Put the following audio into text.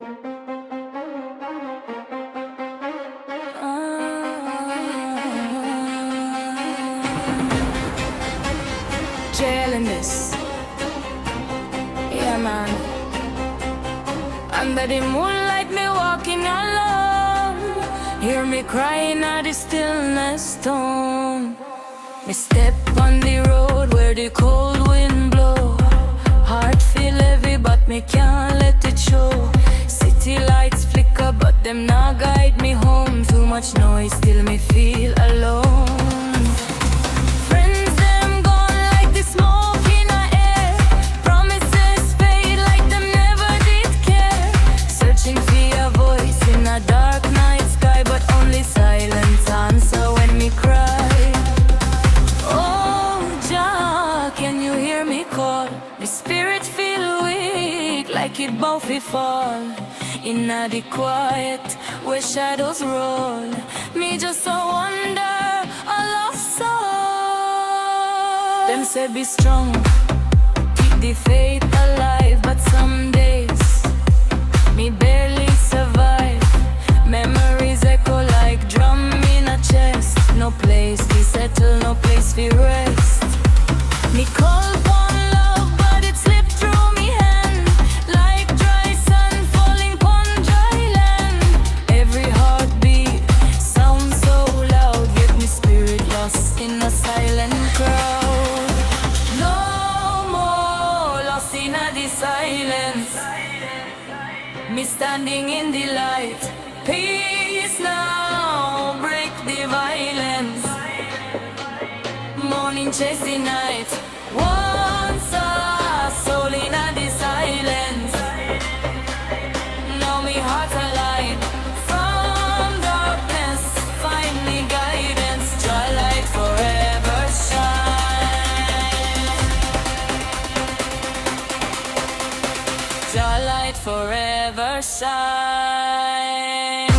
Jail in this, yeah man. Under the moonlight, me walking alone. Hear me crying at the stillness tone. Me step on the road where the cold wind blow. Heart feel heavy but me can't let it show. City lights flicker but them not guide me home. Too much noise till me feel alone. Friends them gone like the smoke in the air. Promises fade like them never did care. Searching for your voice in a dark night sky, but only silence answer when me cry. Oh Jah, can you hear me call? The spirit feel weak like it bout to fall. Inna the quiet where shadows roll, me just a wonder, a lost soul. Them say be strong, keep the faith alive, but some days me barely survive. Memories echo like drum in a chest. No place to settle, no place to rest. Me call upon love, but it slipped through me hand like dry sun falling upon dry land. Every heartbeat sounds so loud, yet me spirit lost in a silent crowd. No more lost in the silence. Me standing in the light. Peace now, break the violence. Morning chase the night. Once a soul in the silence. Now me heart alight. From darkness, find me guidance. Your light forever shine. Your light forever shine.